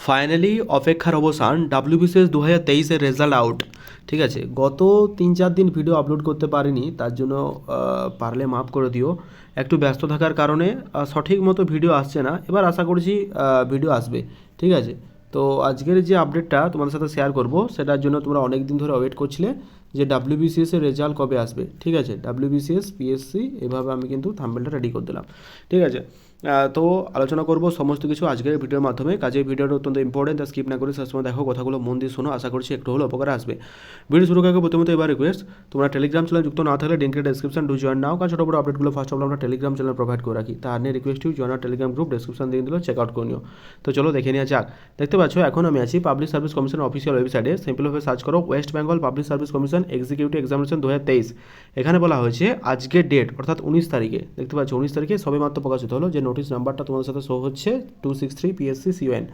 Finally অপেক্ষার অবসান, WBCS 2023-এর result out. ঠিক আছে, গত 3-4 দিন ভিডিও আপলোড করতে পারিনি, তার জন্য পারলে মাফ করে দিও। একটু ব্যস্ত থাকার কারণে সঠিক মতো ভিডিও আসছে না। এবার আশা করছি ভিডিও আসবে। ঠিক আছে, তো আজকের যে আপডেটটা তোমাদের সাথে শেয়ার করব, সেটার জন্য তোমরা অনেক দিন ধরে ওয়েট করছিলে যে ডাব্লিউবিসিএসের রেজাল্ট কবে আসবে। ঠিক আছে, ডাব্লিউবিসিএস পিএসসি এভাবে আমি কিন্তু থাম্বনেলটা রেডি করে দিলাম। ঠিক আছে, তো আলোচনা করব সমস্ত কিছু আজকের ভিডিওর মাধ্যমে। কাজে ভিডিওটা অত্যন্ত ইম্পর্টেন্ট, তা স্কিপ না করে শেষ সময় দেখো, কথাগুলো মন দিয়ে শোনো, আশা করছি একটু হলেও উপকার আসবে। ভিডিও শুরু করার আগে প্রথমত এবার রিকোয়েস্ট, তোমরা টেলিগ্রাম চ্যানেল যুক্ত না থাকলে লিঙ্কের ডেসক্রিপশন ডু জয়েন নাও, কারণ ছোটো বড় আপডেটগুলো ফার্স্ট অফ অল আমরা টেলিগ্রাম চ্যানেল প্রোভাইড করে রাখি। তার নিয়ে request you join telegram group, description দিয়ে দিল, চেক আউট করে নিও। তো চলো দেখে নেওয়া যাক। দেখতে পাচ্ছ এখন আমি আছি পাবলিক সার্ভিস কমিশনের অফিসিয়াল ওয়েবসাইটে। সিম্পলভাবে সার্চ করো West Bengal public service commission executive examination 2023। এখানে বলা হয়েছে আজকের ডেট অর্থাৎ 19 তারিখে। দেখতে পাচ্ছ 19 তারিখে সবেমাত্র প্রকাশিত হলো, যে নোটিশ নাম্বারটা তোমাদের সাথে শো হচ্ছে 263 PSC CON।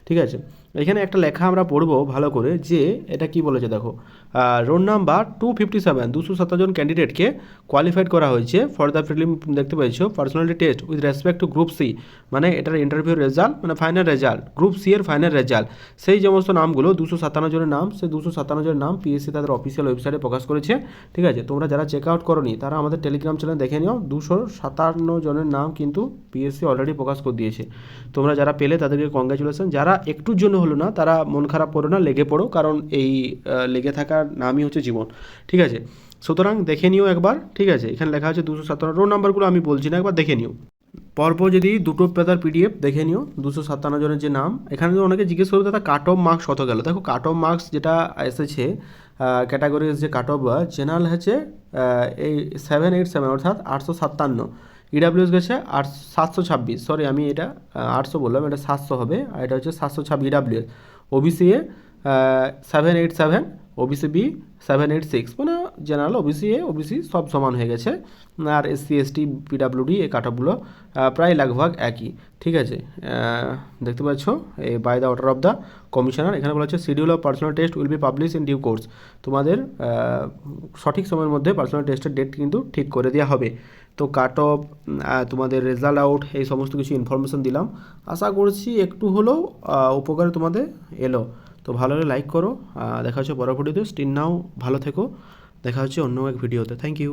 ঠিক আছে, এখানে একটা লেখা আমরা পড়বো ভালো করে, যে এটা কি বলেছে দেখো। রোল নাম্বার 257, 217 জন ক্যান্ডিডেটকে কোয়ালিফাইড করা হয়েছে ফর দ্য প্রিলিম। দেখতে পাচ্ছ personality test with respect to group C, মানে এটার ইন্টারভিউ রেজাল্ট, মানে ফাইনাল রেজাল্ট, গ্রুপ সি এর ফাইনাল রেজাল্ট। সেই সমস্ত নামগুলো 257 জনের নাম, সেই 257 জনের নাম পিএসসি তাদের অফিসিয়াল ওয়েবসাইটে প্রকাশ করেছে। ঠিক আছে, তোমরা যারা চেক আউট করোনি তারা আমাদের টেলিগ্রাম চ্যানেল দেখে নিও। 257 জনের নাম কিন্তু পিএসসি অলরেডি প্রকাশ করে দিয়েছে। তোমরা যারা পেলে তাদেরকে কংগ্রাচুলেশন, যারা একটুর জন্য হলো না তারা মন খারাপ করো না, লেগে পড়ো, কারণ এই লেগে থাকার নামই হচ্ছে জীবন। ঠিক আছে, সুতরাং দেখে নিও একবার। ঠিক আছে, এখানে লেখা আছে 257, রোল নাম্বারগুলো আমি বলছি না, একবার দেখে নিও। পরপর যদি দুটো পেতার পিডিএফ দেখে নিও 257 জনের যে নাম। এখানে অনেকে জিজ্ঞেস করবে দাদা কাট অফ মার্কস কত গেল। দেখো কাট অফ মার্কস যেটা এসেছে ক্যাটাগরিজ যে কাট অফ জেনারেল হচ্ছে এই 787 অর্থাৎ 857। ইডাব্লিউএস গেছে 726, সরি আমি এটা 800 বললাম, এটা 700 হবে, আর এটা হচ্ছে 726 EWS. OBC A 787, OBC B 786, মানে জেনারেল ওবিসি এ ওবিসি সব সমান হয়ে গেছে। আর এসসি এসটি পিডাব্লিউডি এই কাট অফগুলো প্রায় লাগভাগ একই। ঠিক আছে, দেখতে পাচ্ছ এই by the order of the commissioner. এখানে বলা হচ্ছে schedule of personal test will be publish in due course. তোমাদের সঠিক সময়ের মধ্যে পার্সোনাল টেস্টের ডেট কিন্তু ঠিক করে দেওয়া হবে। তো কাট অফ, তোমাদের রেজাল্ট আউট, এই সমস্ত কিছু ইনফরমেশন দিলাম। আশা করছি একটু হলেও উপকারে তোমাদের এলো। তো ভালো হলে লাইক করো। দেখা হচ্ছে পরের ভিডিওতে। স্টিল নাও ভালো থেকো, দেখা হচ্ছে অন্য এক ভিডিওতে। Thank you.